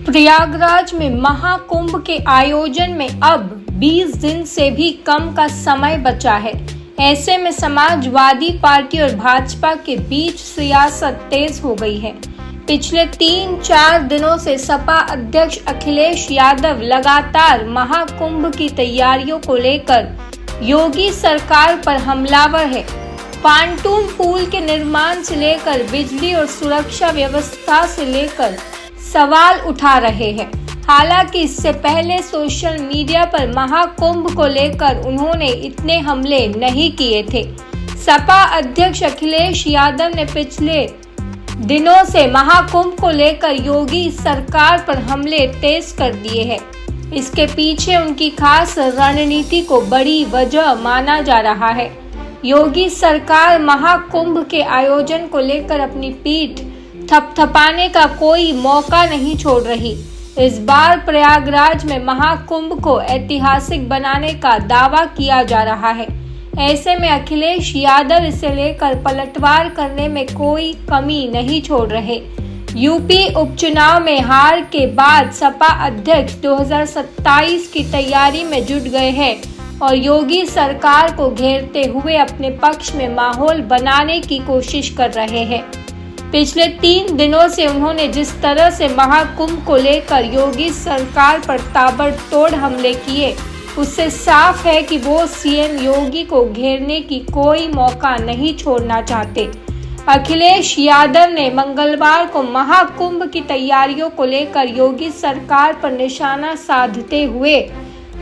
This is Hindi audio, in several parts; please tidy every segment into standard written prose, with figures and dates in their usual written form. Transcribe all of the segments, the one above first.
प्रयागराज में महाकुंभ के आयोजन में अब 20 दिन से भी कम का समय बचा है। ऐसे में समाजवादी पार्टी और भाजपा के बीच सियासत तेज हो गई है। पिछले 3-4 दिनों से सपा अध्यक्ष अखिलेश यादव लगातार महाकुंभ की तैयारियों को लेकर योगी सरकार पर हमलावर है। पांटून पुल के निर्माण से लेकर बिजली और सुरक्षा व्यवस्था से लेकर सवाल उठा रहे हैं। हालांकि इससे पहले सोशल मीडिया पर महाकुंभ को लेकर उन्होंने इतने हमले नहीं किए थे। सपा अध्यक्ष अखिलेश यादव ने पिछले दिनों से महाकुंभ को लेकर योगी सरकार पर हमले तेज कर दिए हैं। इसके पीछे उनकी खास रणनीति को बड़ी वजह माना जा रहा है। योगी सरकार महाकुंभ के आयोजन को लेकर अपनी पीठ थपथपाने का कोई मौका नहीं छोड़ रही। इस बार प्रयागराज में महाकुंभ को ऐतिहासिक बनाने का दावा किया जा रहा है। ऐसे में अखिलेश यादव इसे लेकर पलटवार करने में कोई कमी नहीं छोड़ रहे। यूपी उपचुनाव में हार के बाद सपा अध्यक्ष 2027 की तैयारी में जुट गए हैं और योगी सरकार को घेरते हुए अपने पक्ष में माहौल बनाने की कोशिश कर रहे हैं। पिछले 3 दिनों से उन्होंने जिस तरह से महाकुंभ को लेकर योगी सरकार पर ताबड़तोड़ हमले किए, उससे साफ है कि वो सीएम योगी को घेरने की कोई मौका नहीं छोड़ना चाहते। अखिलेश यादव ने मंगलवार को महाकुंभ की तैयारियों को लेकर योगी सरकार पर निशाना साधते हुए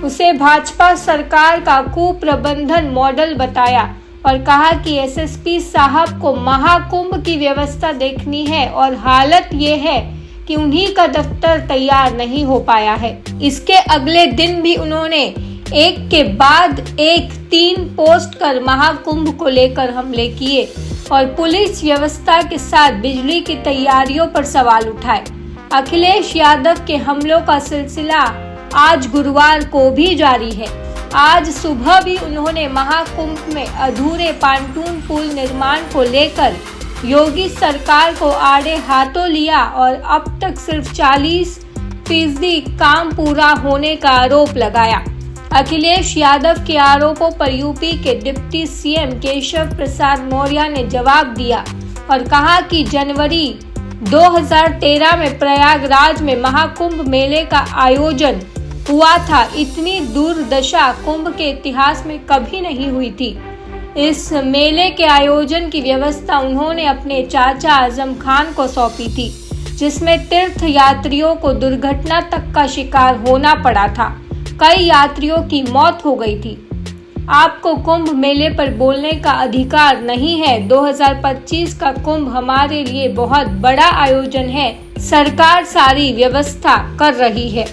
उसे भाजपा सरकार का कुप्रबंधन मॉडल बताया और कहा कि एसएसपी साहब को महाकुंभ की व्यवस्था देखनी है और हालत ये है कि उन्हीं का दफ्तर तैयार नहीं हो पाया है। इसके अगले दिन भी उन्होंने एक के बाद एक 3 पोस्ट कर महाकुंभ को लेकर हमले किए और पुलिस व्यवस्था के साथ बिजली की तैयारियों पर सवाल उठाए। अखिलेश यादव के हमलों का सिलसिला आज गुरुवार को भी जारी है। आज सुबह भी उन्होंने महाकुंभ में अधूरे पांटून पुल निर्माण को लेकर योगी सरकार को आड़े हाथों लिया और अब तक सिर्फ 40% काम पूरा होने का आरोप लगाया। अखिलेश यादव के आरोपों पर यूपी के डिप्टी सीएम केशव प्रसाद मौर्य ने जवाब दिया और कहा कि जनवरी 2013 में प्रयागराज में महाकुंभ मेले का आयोजन हुआ था। इतनी दुर्दशा कुंभ के इतिहास में कभी नहीं हुई थी। इस मेले के आयोजन की व्यवस्था उन्होंने अपने चाचा आजम खान को सौंपी थी, जिसमें तीर्थ यात्रियों को दुर्घटना तक का शिकार होना पड़ा था। कई यात्रियों की मौत हो गई थी। आपको कुंभ मेले पर बोलने का अधिकार नहीं है। 2025 का कुंभ हमारे लिए बहुत बड़ा आयोजन है। सरकार सारी व्यवस्था कर रही है।